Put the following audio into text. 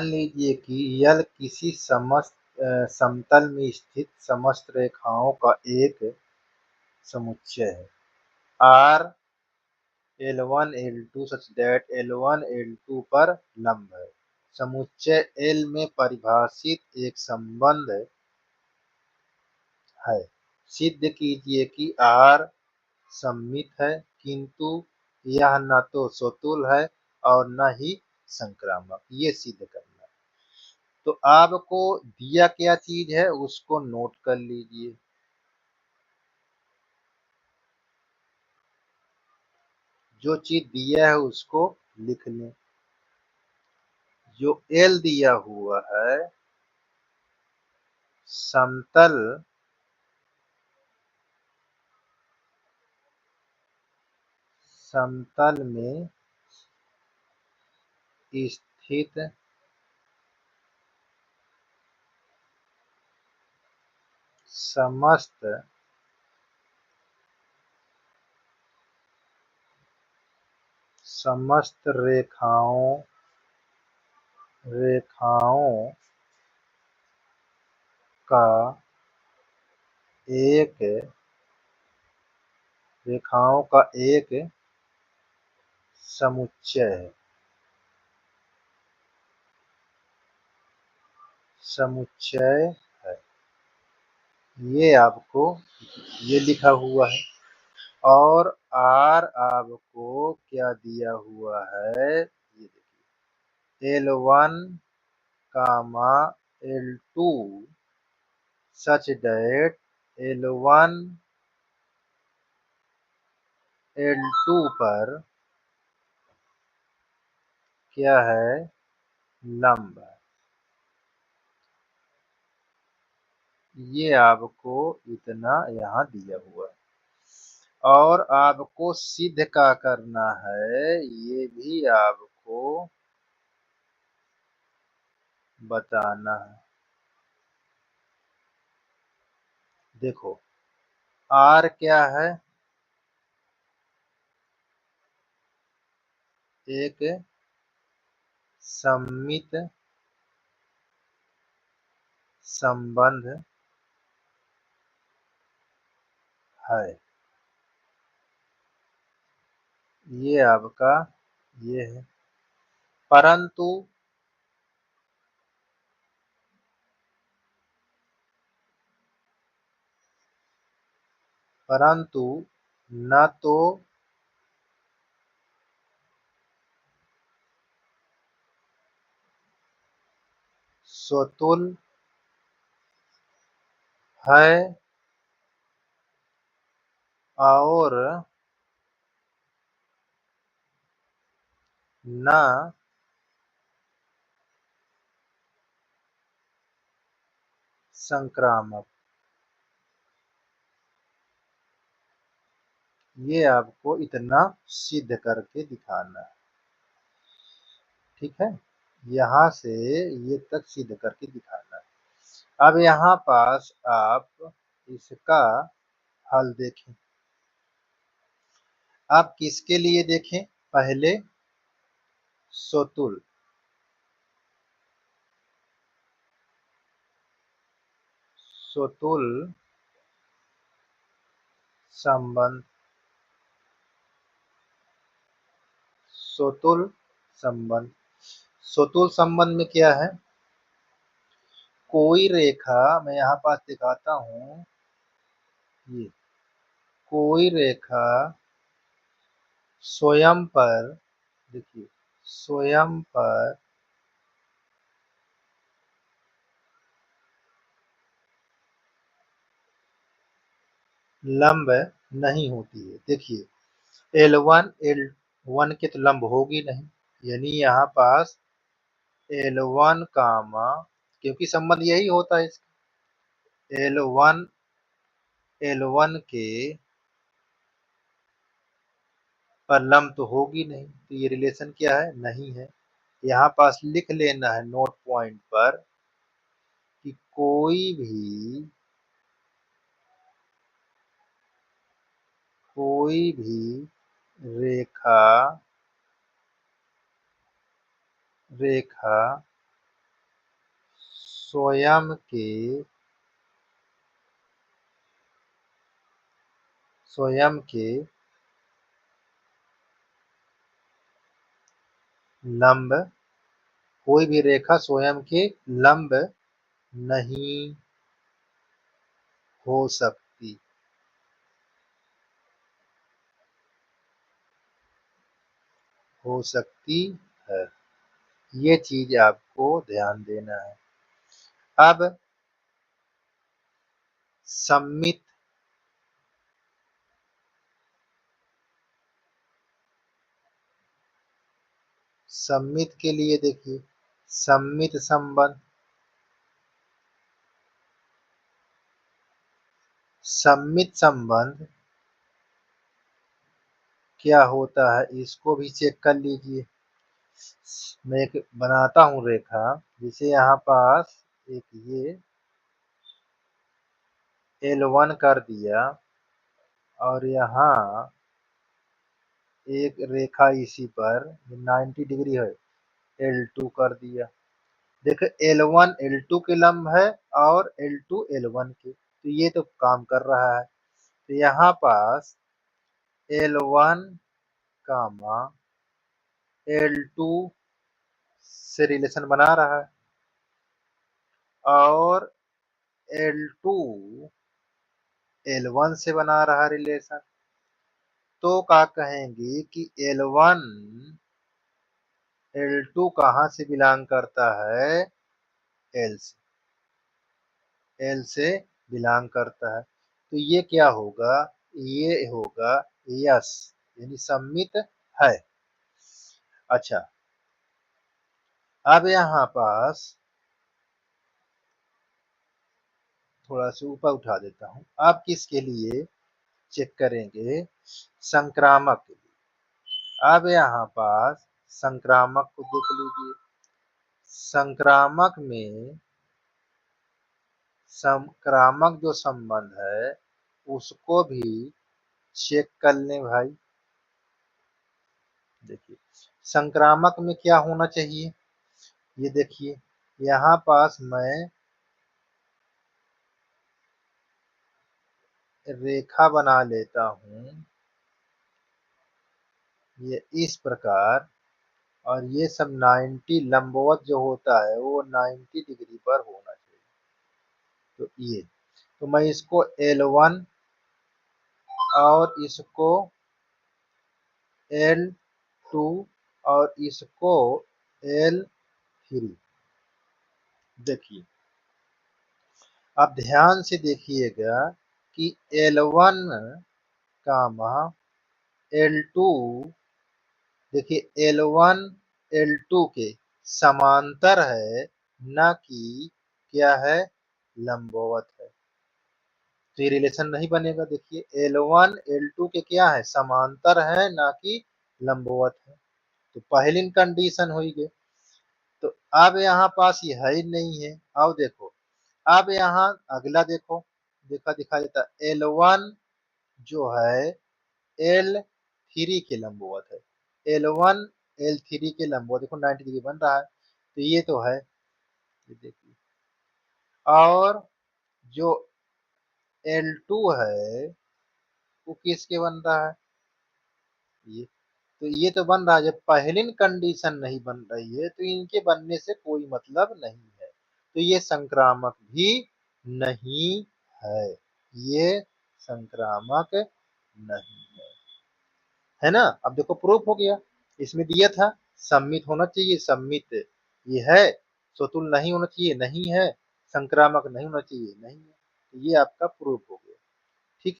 मान लीजिए कि यल किसी समतल में स्थित समस्त रेखाओं का एक समुच्चय है। R L1 L2 such that L1 L2 पर लंब है। समुच्चय L में परिभाषित एक संबंध है। सिद्ध कीजिए कि R सममित है, किंतु यह न तो स्वतुल है और न ही संक्रामक। ये सिद्ध करना है। तो आपको दिया क्या चीज है उसको नोट कर लीजिए। जो चीज दिया है उसको लिख लें। जो L दिया हुआ है, समतल में स्थित समस्त रेखाओं का एक समुच्चय है। ये आपको ये लिखा हुआ है। और R आपको क्या दिया हुआ है, ये देखिए L1, L2 such that L1 L2 पर क्या है, लंब है। ये आपको इतना यहाँ दिया हुआ है। और आपको सिद्ध का करना है, ये भी आपको बताना है। देखो R क्या है, एक सममित संबंध है। ये आपका ये है। परंतु न तो स्वतुल है और न संक्रामक। ये आपको इतना सिद्ध करके दिखाना है। ठीक है, यहाँ से ये तक सिद्ध करके दिखाना है। अब यहाँ पास आप इसका हल देखें। आप किसके लिए देखें, पहले स्वतुल संबंध, स्वतुल संबंध में क्या है, कोई रेखा, मैं यहाँ पास दिखाता हूँ, ये कोई रेखा स्वयं पर, देखिए स्वयं पर लंब नहीं होती है। देखिए L1 के तो लंब होगी नहीं, यानी यहाँ पास L1 क्योंकि संबंध यही होता है इसका, L1 के पर लंब तो होगी नहीं, तो ये रिलेशन क्या है, नहीं है। यहाँ पास लिख लेना है नोट पॉइंट पर कि कोई भी रेखा स्वयं के लंब, कोई भी रेखा स्वयं के लंब नहीं हो सकती। हो सकती है, ये चीज आपको ध्यान देना है। अब सममित सममित के लिए देखिए, सममित संबंध, सममित संबंध क्या होता है इसको भी चेक कर लीजिए। मैं एक बनाता हूं रेखा, जिसे यहाँ पास एक ये L1 कर दिया और यहाँ एक रेखा इसी पर 90 डिग्री है, L2 कर दिया। देखो L1 L2 के लंब है और L2 L1 के, तो ये तो काम कर रहा है। तो यहाँ पास L1 कामा L2 से रिलेशन बना रहा है और L2 L1 से बना रहा रिलेशन। तो क्या कहेंगे कि L1 L2 कहाँ से बिलोंग करता है? L से, L से बिलोंग करता है। तो ये क्या होगा? ये होगा यस, यानी सममित है। अच्छा, अब यहाँ पास थोड़ा सा ऊपर उठा देता हूं। अब किसके लिए चेक करेंगे? संक्रामक के लिए। अब यहाँ पास संक्रामक को देख लीजिए। संक्रामक जो संबंध है उसको भी चेक कर लें भाई। देखिए संक्रामक में क्या होना चाहिए, ये देखिए यहाँ पास मैं रेखा बना लेता हूं, ये इस प्रकार, और ये सब 90 लंबवत जो होता है वो 90 डिग्री पर होना चाहिए। तो ये, तो मैं इसको L1 और इसको L2 और इसको L3, देखिए आप ध्यान से देखिएगा कि L1 कामा L2, देखिए L1 L2 के समांतर है, ना कि क्या है, लंबवत है। तो ये रिलेशन नहीं बनेगा। देखिए L1 L2 के क्या है, समांतर है ना कि लंबवत है। तो पहली कंडीशन हुई गई। तो अब यहाँ पास ये है ही नहीं है। अब देखो, अब यहाँ अगला देखो, दिखा देता L1 जो है L3 के लंबवत है। L1 L3 के लंबवत, देखो 90 डिग्री बन रहा है। तो ये तो है, ये देखिए। और जो L2 है वो किसके बन रहा है? ये, तो ये तो बन रहा है। जब पहली कंडीशन नहीं बन रही है तो इनके बनने से कोई मतलब नहीं है। तो ये संक्रामक भी नहीं है, ये संक्रामक नहीं है ना। अब देखो प्रूफ हो गया। इसमें दिया था सम्मित होना चाहिए, सम्मित ये है, स्वतुल नहीं होना चाहिए, नहीं है, संक्रामक नहीं होना चाहिए, नहीं है। तो ये आपका प्रूफ हो गया।